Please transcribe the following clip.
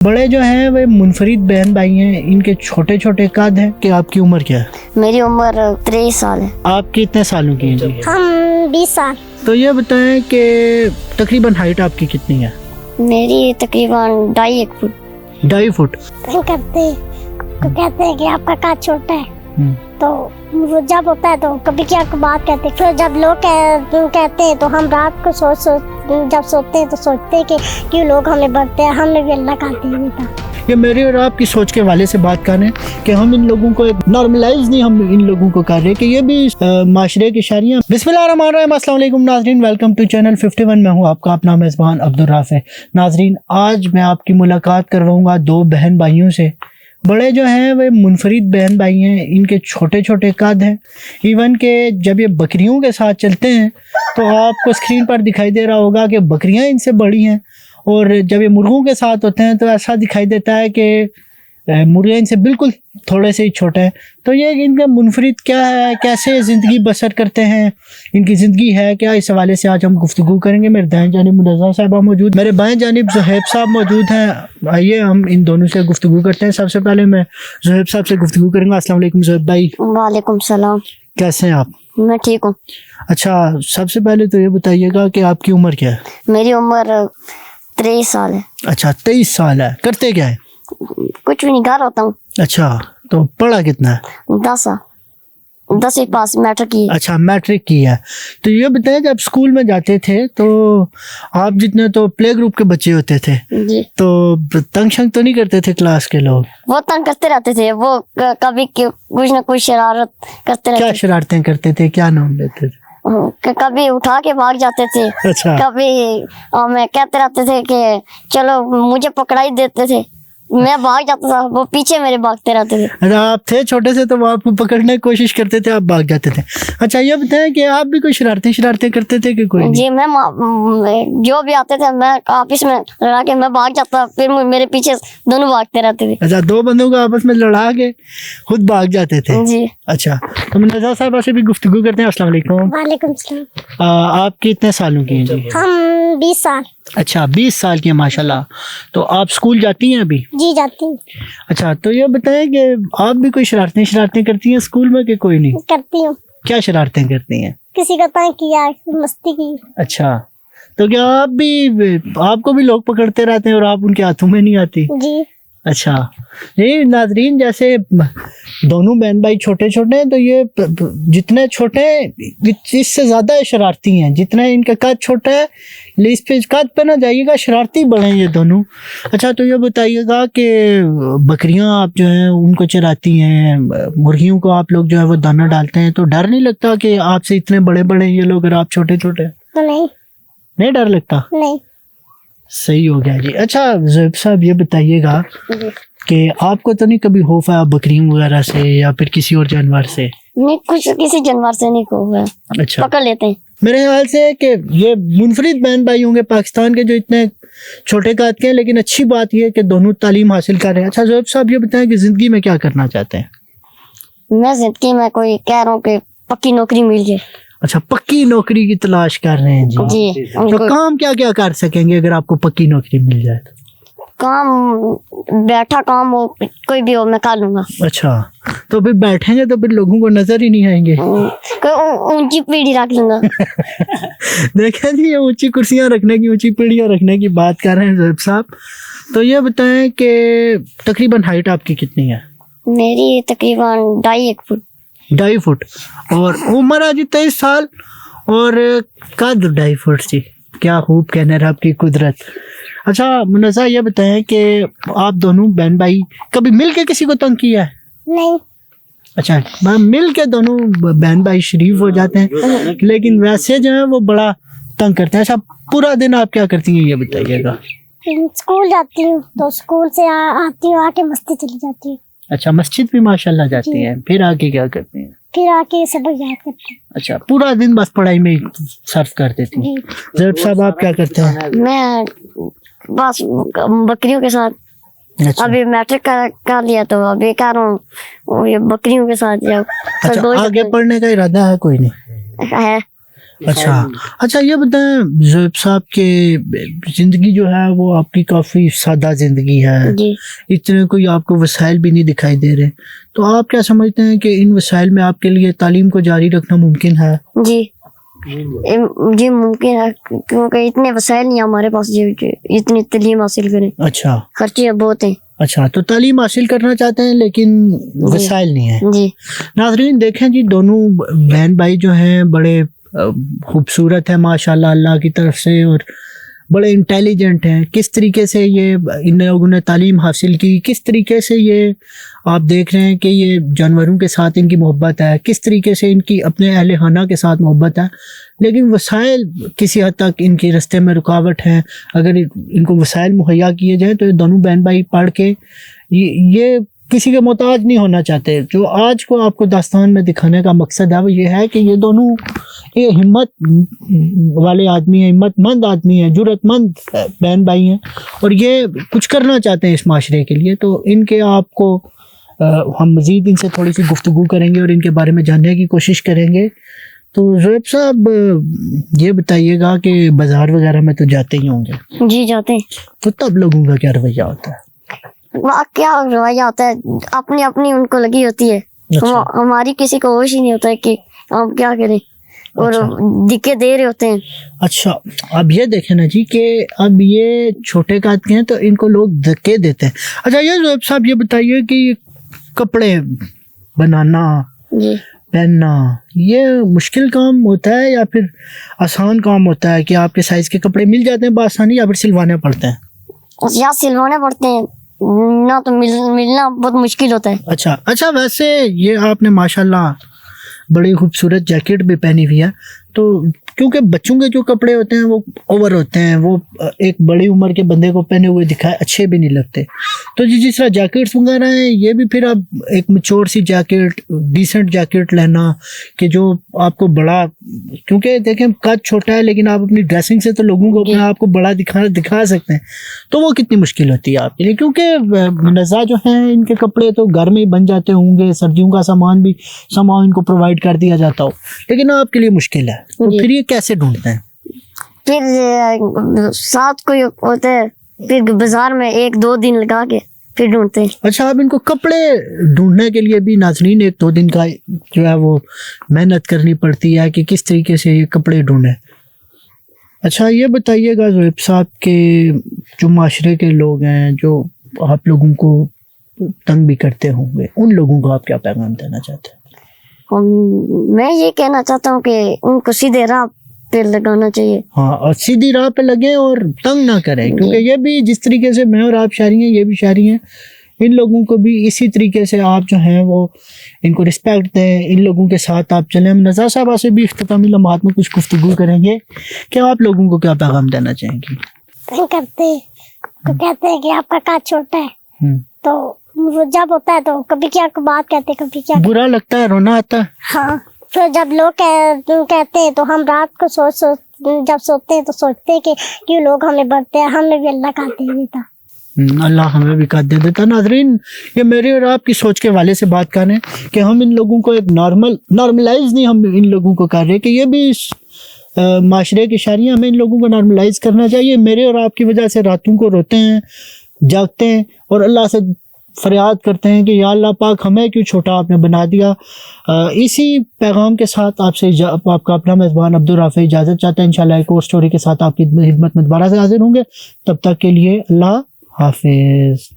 बड़े जो हैं वे मुनफरिद बहन भाई हैं, इनके छोटे छोटे कद हैं। कि आपकी उम्र क्या है? मेरी उम्र 23 साल है। आप कितने सालों की हैं जी? हम 20 साल। तो ये बताएं कि तकरीबन हाइट आपकी कितनी है? मेरी तकरीबन 2.5 फुट। 2.5 फुट। कहते हैं कि आपका कद छोटा है, तो वो जब होता है तो कभी क्या बात कहते हैं, फिर जब लोग कहते हैं तो हम रात को जब सोते हैं तो सोचते हैं कि क्यों लोग हमें बढ़ते हैं, हमें भी अल्लाह का दीन था। ये मेरी और आपकी सोच के वाले से बात कर रहे हैं कि हम इन लोगों को एक नॉर्मलाइज नहीं हम इन लोगों को कर रहे हैं कि ये भी माशरे की शायरियाँ। बिस्मिल्लाहिर्रहमानिर्रहीम, अस्सलाम वालेकुम नाजरीन, वेलकम टू चैनल 51। मैं हूँ आपका अपना मेज़बान अब्दुल राफ़े। नाजरीन, आज मैं आपकी मुलाकात करवाऊँगा दो बहन भाइयों से। बड़े जो हैं वे मुनफरिद बहन भाई हैं, इनके छोटे छोटे कद हैं। इवन के जब ये बकरियों के साथ चलते हैं तो आपको स्क्रीन पर दिखाई दे रहा होगा कि बकरियां इनसे बड़ी हैं, और जब ये मुर्गों के साथ होते हैं तो ऐसा दिखाई देता है कि मुर्गे इनसे बिल्कुल थोड़े से ही छोटे हैं। तो ये इनका मुनफरिद क्या है, कैसे ज़िंदगी बसर करते हैं, इनकी ज़िंदगी है क्या, इस हवाले से आज हम गुफ्तगू करेंगे। मेरे दाएं जानिब मुनज़्ज़ा साहिबा मौजूद, मेरे बाएं जानिब ज़ुहैब साहब मौजूद हैं। आइए हम इन दोनों से गुफ्तगू करते हैं। सबसे पहले मैं ज़ुहैब साहब से गुफ्तगू करूँगा। अस्सलाम वालेकुम ज़ुहैब भाई। वालेकुम सलाम। कैसे हैं आप? मैं ठीक हूँ। अच्छा, सबसे पहले तो ये बताइएगा कि आपकी उम्र क्या है? मेरी उम्र 23 साल है। अच्छा, 23 साल है। करते क्या है? कुछ भी नहीं, घर होता हूँ। अच्छा, तो पढ़ा कितना है? 10वीं पास, मैट्रिक की। अच्छा, मैट्रिक की है। तो ये बताएं, जब स्कूल में जाते थे तो आप जितने तो प्ले ग्रुप के बच्चे होते थे जी, तो तंग शंग तो नहीं करते थे क्लास के लोग? वो तंग करते रहते थे। वो कभी कुछ न कुछ शरारत करते क्या रहते शरारतें करते थे? क्या नाम लेते थे? कभी उठा के भाग जाते थे। अच्छा। कभी हमें कहते रहते थे कि चलो, मुझे पकड़ाई देते थे, मैं भाग जाता था, वो पीछे मेरे भागते रहते थे। अच्छा, आप थे छोटे से तो वो आपको पकड़ने की कोशिश करते थे, आप भाग जाते थे। अच्छा, ये बताएं कि आप भी कोई शरारतें करते थे कि कोई नहीं? जी, मैं जो भी आते थे, मैं ऑफिस में लड़ा के मैं भाग जाता, फिर मेरे पीछे दोनों भागते रहते थे। अच्छा, दो बंदों को आपस में लड़ा के खुद भाग जाते थे? जी। अच्छा, तो मुनज़्ज़ा साहिबा से भी गुफ्तगू करते हैं। अस्सलाम वालेकुम। वालेकुम सलाम। आप कितने सालों की हैं जी? हम 20 साल। अच्छा, 20 साल की है, माशाल्लाह। तो आप स्कूल जाती हैं अभी? जी, जाती हूँ। अच्छा, तो ये बताएं कि आप भी कोई शरारतें करती हैं स्कूल में कि कोई नहीं? करती हूँ। क्या शरारतें करती हैं? किसी का तंग किया, मस्ती की। अच्छा, तो क्या आपको भी लोग पकड़ते रहते हैं और आप उनके हाथों में नहीं आती? जी। अच्छा, ये नाजरीन, जैसे दोनों बहन भाई छोटे छोटे हैं तो ये जितने छोटे हैं इससे ज्यादा शरारती हैं। जितना इनका कद छोटा है, इस पे कद पे ना जाइएगा, शरारती बड़े हैं ये दोनों। अच्छा, तो ये बताइएगा कि बकरियां आप जो हैं उनको चराती हैं, मुर्गियों को आप लोग जो है वो दाना डालते हैं, तो डर नहीं लगता कि आपसे इतने बड़े बड़े ये लोग और आप छोटे छोटे? तो नहीं डर लगता? नहीं। सही हो गया जी। अच्छा ज़ुहैब साहब, ये बताइएगा कि आपको तो नहीं कभी खौफ आया बकरियों वगैरह से या फिर किसी और जानवर से? नहीं, कुछ किसी जानवर से नहीं खौफ है। अच्छा, पकड़ लेते हैं। मेरे ख्याल से कि ये मुनफरिद बहन भाई होंगे पाकिस्तान के जो इतने छोटे कद के हैं, लेकिन अच्छी बात ये है कि दोनों तालीम हासिल कर रहे हैं। अच्छा ज़ुहैब साहब, ये बताएं कि जिंदगी में क्या करना चाहते हैं? मैं जिंदगी में कोई कह रहा हूँ कि पक्की नौकरी मिल जाए। अच्छा, पक्की नौकरी की तलाश कर रहे हैं जी। जी, तो काम क्या क्या कर सकेंगे अगर आपको पक्की नौकरी मिल जाए तो? काम, बैठा काम हो, कोई भी हो, मैं कर लूंगा। अच्छा, तो फिर बैठेंगे तो फिर लोगों को नजर ही नहीं आएंगे। कोई ऊंची पीढ़ी रख लूंगा। देखें जी, ये ऊंची कुर्सियां रखने की, ऊंची पीढ़ियां रखने की बात कर रहे हैं ज़ुहैब साहब। तो ये बताएं कि तकरीबन हाइट आपकी कितनी है? मेरी तकरीबन 2.5 फुट। 2.5 फुट। और उम्र आज 23 साल और कद 2.5 फुट जी। क्या खूब कहने रहा आपकी कुदरत। अच्छा मुनज़्ज़ा, ये बताएं कि आप दोनों बहन भाई कभी मिल के किसी को तंग किया है? नहीं। अच्छा, मिल के दोनों बहन भाई शरीफ हो जाते हैं, लेकिन वैसे जो है वो बड़ा तंग करते हैं। अच्छा, पूरा दिन आप क्या करती हैं ये बताइएगा? स्कूल जाती हूँ तो स्कूल से आती हूँ, आके मस्ती चली जाती हूँ। अच्छा, मस्जिद भी माशाल्लाह जाती हैं, फिर आके क्या करती हैं? फिर आके सबक याद करती हूँ। अच्छा, पूरा दिन बस पढ़ाई में सर्फ कर देती हैं। ज़ुहैब साहब, आप क्या करते हैं? मैं बस बकरियों के साथ। अच्छा, अभी मैट्रिक कर लिया तो अभी कह रहा हूँ ये बकरियों के साथ जाओ। अच्छा, आगे पढ़ने का इरादा है कोई नहीं? है। اچھا اچھا، یہ بتائیں زویب صاحب کہ زندگی جو ہے وہ آپ کی کافی سادہ زندگی ہے، جی اتنے کوئی آپ کو وسائل بھی نہیں دکھائی دے رہے، تو آپ کیا سمجھتے ہیں کہ ان وسائل میں آپ کے لیے تعلیم کو جاری رکھنا ممکن ہے؟ جی جی ممکن ہے، کیونکہ اتنے وسائل نہیں ہمارے پاس جی اتنی تعلیم حاصل کریں، اچھا خرچے بہت ہیں۔ اچھا، تو تعلیم حاصل کرنا چاہتے ہیں لیکن وسائل نہیں ہیں۔ جی ناظرین دیکھیں جی، دونوں بہن بھائی جو ہیں بڑے خوبصورت ہیں ماشاءاللہ اللہ کی طرف سے، اور بڑے انٹیلیجنٹ ہیں۔ کس طریقے سے یہ ان لوگوں نے تعلیم حاصل کی، کس طریقے سے یہ آپ دیکھ رہے ہیں کہ یہ جانوروں کے ساتھ ان کی محبت ہے، کس طریقے سے ان کی اپنے اہل خانہ کے ساتھ محبت ہے، لیکن وسائل کسی حد تک ان کے راستے میں رکاوٹ ہیں۔ اگر ان کو وسائل مہیا کیے جائیں تو یہ دونوں بہن بھائی پڑھ کے یہ کسی کے محتاج نہیں ہونا چاہتے۔ جو آج کو آپ کو داستان میں دکھانے کا مقصد ہے وہ یہ ہے کہ یہ دونوں یہ ہمت والے آدمی ہیں، ہمت مند آدمی ہیں، جرأت مند بہن بھائی ہیں، اور یہ کچھ کرنا چاہتے ہیں اس معاشرے کے لیے۔ تو ان کے آپ کو ہم مزید ان سے تھوڑی سی گفتگو کریں گے اور ان کے بارے میں جاننے کی کوشش کریں گے۔ تو زویب صاحب یہ بتائیے گا کہ بازار وغیرہ میں تو جاتے ہی ہوں گے، جی جاتے ہیں، تو تب لوگوں کا کیا رویہ ہوتا ہے؟ وہاں کیا روایہ ہوتا ہے، اپنی اپنی ان کو لگی ہوتی ہے، اچھا ہماری کسی کو ہوش ہی نہیں ہوتا ہے کہ ہم کیا کریں، اور دکے دے رہے ہوتے ہیں۔ اچھا، اب یہ دیکھیں نا جی کہ اب یہ چھوٹے قد کے ہیں تو ان کو لوگ دھکے دیتے ہیں۔ اچھا یہ زویب صاحب یہ بتائیے کہ کپڑے بنانا جی پہننا یہ مشکل کام ہوتا ہے یا پھر آسان کام ہوتا ہے کہ آپ کے سائز کے کپڑے مل جاتے ہیں بآسانی، یا پھر سلوانے پڑتے ہیں؟ یا سلوانے پڑتے ہیں، نہ تو ملنا بہت مشکل ہوتا ہے۔ اچھا ویسے یہ آپ نے ماشاءاللہ بڑی خوبصورت جیکٹ بھی پہنی ہوئی ہے، تو کیونکہ بچوں کے جو کپڑے ہوتے ہیں وہ اوور ہوتے ہیں، وہ ایک بڑی عمر کے بندے کو پہنے ہوئے دکھائے اچھے بھی نہیں لگتے، تو جس طرح جیکٹس وغیرہ ہیں یہ بھی پھر اب ایک میچور سی جیکٹ، ڈیسنٹ جیکٹ لینا کہ جو آپ کو بڑا، کیونکہ دیکھیں قد چھوٹا ہے لیکن آپ اپنی ڈریسنگ سے تو لوگوں کو اپنے آپ کو بڑا دکھا سکتے ہیں، تو وہ کتنی مشکل ہوتی ہے آپ کے لیے؟ کیونکہ منزہ جو ہیں ان کے کپڑے تو گھر میں ہی بن جاتے ہوں گے، سردیوں کا سامان بھی سامان ان کو پرووائڈ کر دیا جاتا ہو، لیکن آپ کے لیے مشکل ہے، تو پھر یہ کیسے ڈھونڈتے ہیں؟ پھر ساتھ کوئی ہوتا ہے، پھر بازار میں 1-2 دن لگا کے پھر ڈھونڈتے ہیں۔ اچھا، اب ان کو کپڑے ڈھونڈنے کے لیے بھی ناظرین 1-2 دن کا جو ہے وہ محنت کرنی پڑتی ہے کہ کس طریقے سے یہ کپڑے ڈھونڈیں۔ اچھا یہ بتائیے گا زویب صاحب کہ جو معاشرے کے لوگ ہیں جو آپ لوگوں کو تنگ بھی کرتے ہوں گے، ان لوگوں کو آپ کیا پیغام دینا چاہتے ہیں؟ میں یہ کہنا چاہتا ہوں کہ ان کو سیدھے راہ پہ لگانا چاہیے۔ ہاں، اور سیدھی راہ پہ لگیں اور تنگ نہ کریں، کیونکہ یہ بھی جس طریقے سے میں اور آپ شہری ہیں یہ بھی شہری ہیں، ان لوگوں کو بھی اسی طریقے سے آپ جو ہیں وہ ان کو رسپیکٹ دیں، ان لوگوں کے ساتھ آپ چلیں۔ ہم نزار صاحبہ سے بھی اختتامی لمحات میں کچھ گفتگو کریں گے کہ آپ لوگوں کو کیا پیغام دینا چاہیں گی؟ کرتے تو کہتے ہیں کہ آپ کا قد چھوٹا ہے، تو وہ جب ہوتا ہے تو کبھی کیا بات کہتے ہیں، کبھی کیا برا لگتا ہے، رونا آتا ہے۔ ہاں، پھر جب لوگ کہتے ہیں تو ہم رات کو جب سوتے ہیں تو سوچتے ہیں کہ کیوں لوگ ہمیں بڑھتے ہیں، ہمیں بھی اللہ کا دے دیتا، اللہ ہمیں بھی قد دے دیتا۔ ناظرین یہ میرے اور آپ کی سوچ کے حوالے سے بات کر رہے ہیں کہ ہم ان لوگوں کو ایک نارملائز نہیں ہم ان لوگوں کو کر رہے کہ یہ بھی معاشرے کی شہریاں، ہمیں ان لوگوں کو نارملائز کرنا چاہیے۔ میرے اور آپ کی وجہ سے راتوں کو روتے ہیں، جاگتے ہیں اور اللہ سے فریاد کرتے ہیں کہ یا اللہ پاک ہمیں کیوں چھوٹا آپ نے بنا دیا۔ اسی پیغام کے ساتھ آپ سے آپ کا اپنا میزبان عبدالرافع اجازت چاہتا ہے۔ انشاءاللہ ایک اور سٹوری کے ساتھ آپ کی خدمت میں دوبارہ سے حاضر ہوں گے، تب تک کے لیے اللہ حافظ۔